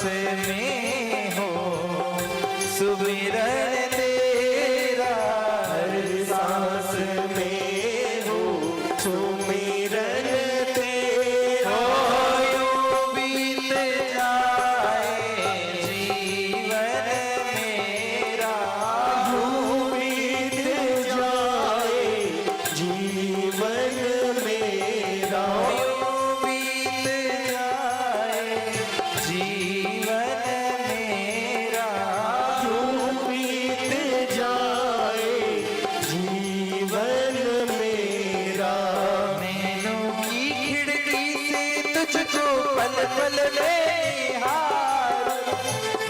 में हो सुमिरन तेरा, हर सांस में हो सुमिरन तेरा। यूं बीत जाए जीवन मेरा, यूं बीत जाए जीवन मेरा। यूं बीत जाए जीवन मेरा, यूं बीत जाए जीवन मेरा। नैनों की खिड़की से तुझको पल पल में निहारूं,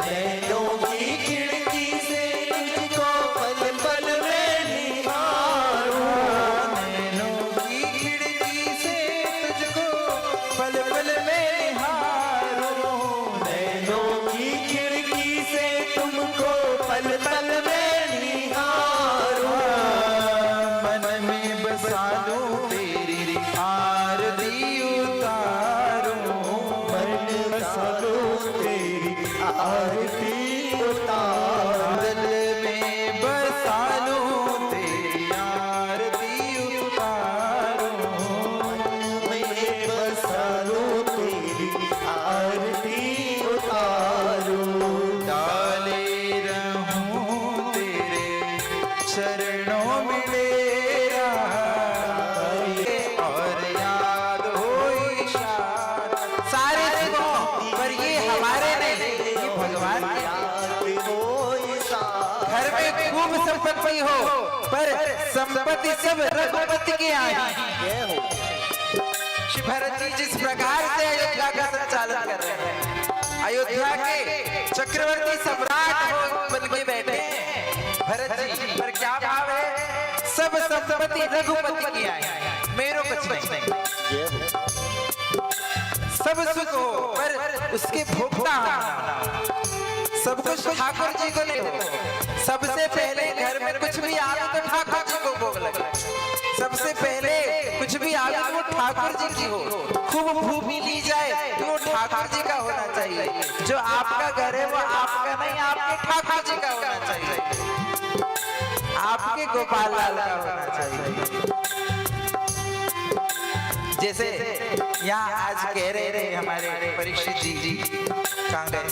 नैनों की खिड़की से तुझको पल पल में निहारूं। नैनों की खिड़की से तुझको पल पल में निहारूं, नैनों की खिड़की से तुमको पल पल में निहारूं। मन में बसा लूं तेरी आरती उतारूं, मन बसा लूं तेरी आरती उतारूं। दिल में बसा लूं तेरी आरती उतारूं, मैं बसा लूं तेरी आरती उतारूं। डाले रहूं तेरे चरणों में डेरा, और याद हो इशारा। सारे देखो पर ये हमारे नहीं, ये भगवान के। याद हो इशारा। घर में खूब संपत्ति हो पर संपत्ति सब रघुपति की आई। श्री भरत जी जिस प्रकार से अयोध्या का संचालन कर रहे हैं, अयोध्या के चक्रवर्ती सम्राट हो बन के बैठे हैं भरत जी, पर क्या भाव है, सब संपत्ति रघुपति की आई, मेरो कुछ नहीं। सब सुख हो पर उसके भोक्ता होना, सब कुछ ठाकुर जी को नहीं हो। सबसे पहले घर में कुछ भी आवे तो ठाकुर जी को भोग लगे, सबसे पहले कुछ भी आवे तो वो ठाकुर जी की हो। खूब भूमि ली जाए तो वो ठाकुर जी का होना चाहिए। जो आपका घर है वो आपका नहीं, आपके ठाकुर जी का होना चाहिए, आपके गोपाल लाल का होना चाहिए। जैसे यहाँ आज कह रहे थे हमारे परीक्षित जी कांगड़,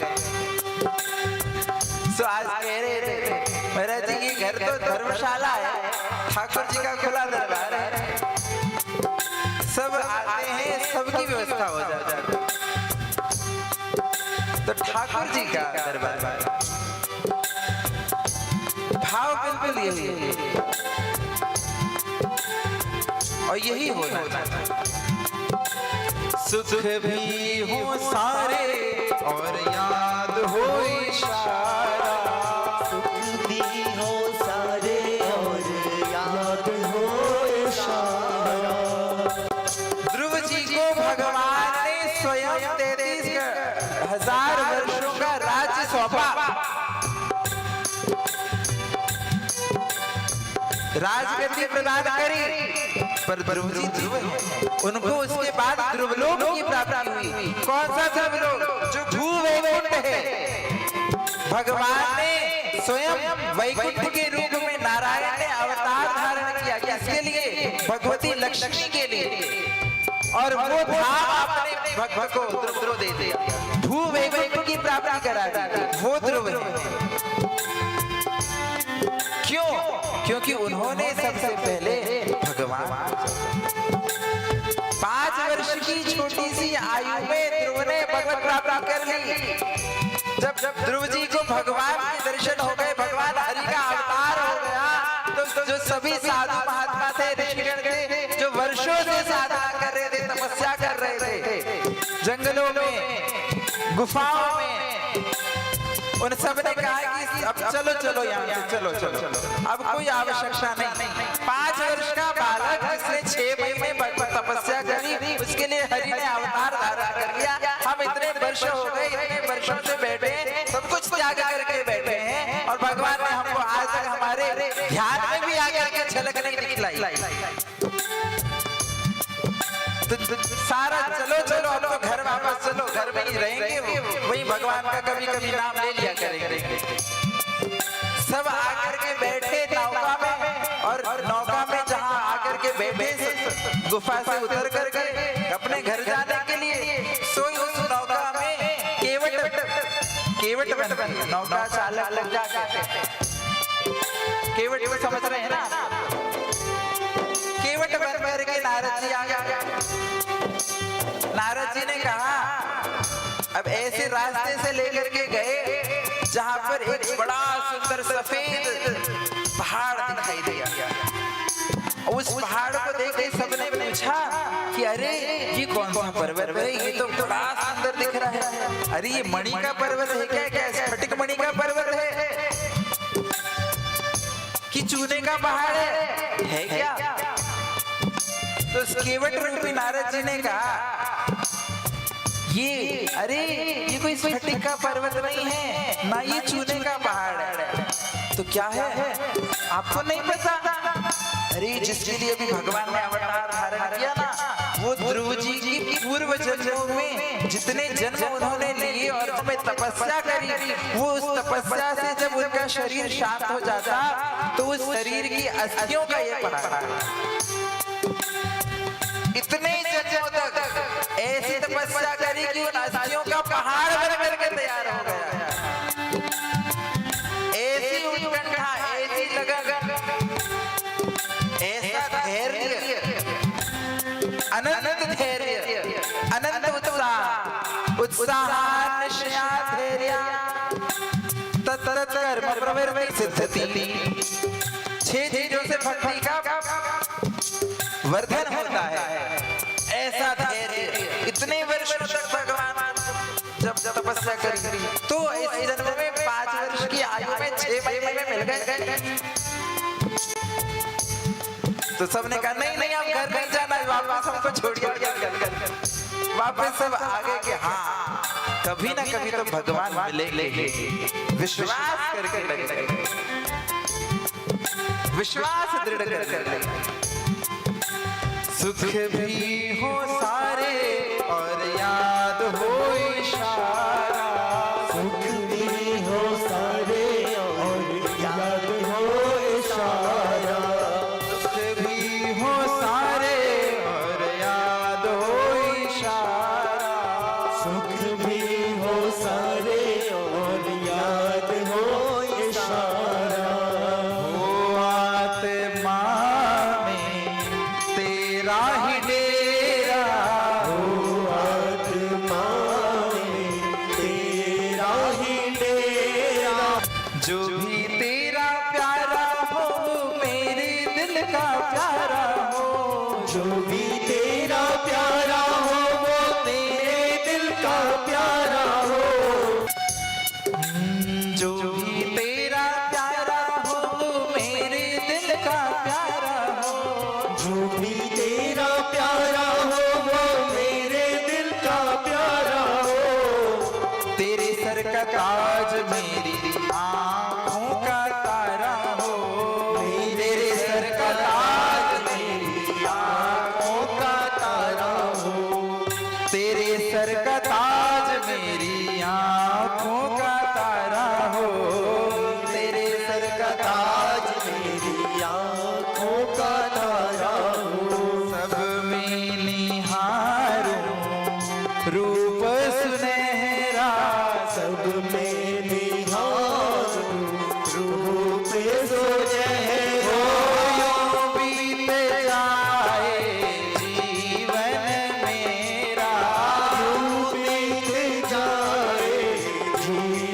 तो आज कह रहे थे महाराज जी के घर तो धर्मशाला है, ठाकुर जी का खुला दरबार है, सब आते हैं, सबकी व्यवस्था हो जाती है, तो ठाकुर जी का दरबार। भाव बिल्कुल यही है और यही होना चाहिए। सुख भी हो सारे और याद हो इशारा, सुख भी हो सारे और याद हो इशारा। ध्रुव जी को भगवान ने स्वयं 33,000 वर्षों का राज्य सौंपा, राजगद्दी प्रदान करी, पर ध्रुव जी ध्रुव हैं, उनको उसके बाद ध्रुवलोक की प्राप्ति हुई। कौन सा ध्रुवलोक? जो भूवैकुंठ है। भगवान ने स्वयं वैकुंठ के रूप में नारायण ने अवतार धारण किया, किसके लिए? भगवती लक्ष्मी के लिए, और वो धाम आपने भक्त को ध्रुव दे दिया, भूवैकुंठ की प्राप्ति करा दी, वो ध्रुव है। क्यों? क्योंकि उन्होंने सबसे पहले भगवान, 5 वर्ष की छोटी सी आयु में ध्रुव ने भगवत प्राप्ति कर ली। जब ध्रुव जी को भगवान के दर्शन हो गए, भगवान हरि का अवतार हो गया, तो जो सभी साधु महात्मा थे, ऋषिगण थे, जो वर्षों से साधना कर रहे थे, तपस्या कर रहे थे, जंगलों में, गुफाओं में, उन सब ने कहा कि अब चलो चलो यहाँ से, चलो चलो, अब कोई आवश्यकता नहीं। 5 वर्ष का बालक जिसने 6 महीने तपस्या करी, उसके लिए हरि ने अवतार धारण कर लिया। हम इतने वर्ष हो गए, इतने वर्षों से बैठे हैं, सब कुछ त्याग करके बैठे हैं, और भगवान ने हमको आज तक हमारे ध्यान में भी आकर के झलक नहीं दिखलाई। तो सारा चलो चलो, अब तो घर वापस चलो, घर में ही रहेंगे, वही भगवान का कभी कभी नाम ले लिया करेंगे। सब आकर के बैठे नौका में, और नौका में जहाँ आकर के बैठे गुफा से उतर करके अपने घर जाने के लिए, सोई उस नौका में केवट बन नौका चालक लग जाके, केवट को समझ रहे हैं ना, केवट बन करके नारद जी आ गए। नारद जी ने कहा अब ऐसे रास्ते से लेकर के गए जहां पर एक बड़ा सुंदर सफेद पहाड़ दिखाई दिया। उस पहाड़ को देख के सबने पूछा कि अरे ये कौन सा पर्वत है, ये तो बड़ा सुंदर दिख रहा है। अरे ये मणि का पर्वत है क्या, क्या स्फटिक मणि का पर्वत है कि चूने का पहाड़ है क्या? तो केवट रूपी नारद जी ने कहा ये अरे ये कोई स्फटिक का पर्वत नहीं है, ना ये चूने का पहाड़ है। तो क्या है आपको नहीं पता? अरे जिसके लिए भी भगवान ने अवतार धारण किया ना, वो ध्रुव जी की पूर्व जन्मों में जितने जन्म उन्होंने लिए और उसमें तपस्या करी, वो उस तपस्या से जब उनका शरीर शांत हो जाता तो उस शरीर की अस्थियों का ये पहाड़, इतने जन्मों तक ऐसी तपस्या करी कि उन अस्थियों का पहाड़ बन करके तैयार हो गया। ऐसी उत्कंठा, ऐसी लगन, ऐसा धैर्य, अनंत धैर्य, अनंत उत्साह निश्चया धैर्य तत्त कर्म प्रवृत्ति सिद्धति। 6 चीजों से भक्ति का वर्धन होता है। ऐसा धैर्य, इतने वर्षों तक भगवान जब तपस्या करी तो इस जन्म में 5 वर्ष की आयु में 6 महीने में मिल गए। तो सबने कहा नहीं नहीं आप घर नहीं जाना, वापस हमको छोड़िए, वापस सब आगे के हाँ कभी ना कभी तो भगवान मिलेंगे, विश्वास करके लगे, विश्वास दृढ़ कर लगे। सुख भी हो सारे और याद हो इशारा, सुख भी हो सारे और याद हो इशारा, सुख भी हो सारे और याद हो इशारा, सुख भी हो सारे और याद हो इशारा। हो आत्मा में तेरा ही डेरा, हो आत्मा में तेरा ही डेरा, जो भी तेरा प्यारा हो मेरे दिल का प्यारा हो, जो भी तेरा प्यारा हो वो मेरे दिल का प्यारा हो, जो भी तेरा प्यारा हो मेरे दिल का प्यारा हो, जो भी तेरा प्यारा हो वो मेरे दिल का प्यारा हो, तेरे सर का ताज मेरी आँखों का तारा हो, तेरे सर का ताज मेरी आँखों का तारा हो, तेरे सर का ताज मेरी आँखों का तारा हो, तेरे सर का ताज मेरी आँखों का तारा हो, सब में निहारूं रूप सुनहरा, सब में निहारूं रूप सुनहरा, यूं बीत जाए जीवन मेरा, यूं बीत जाए जीवन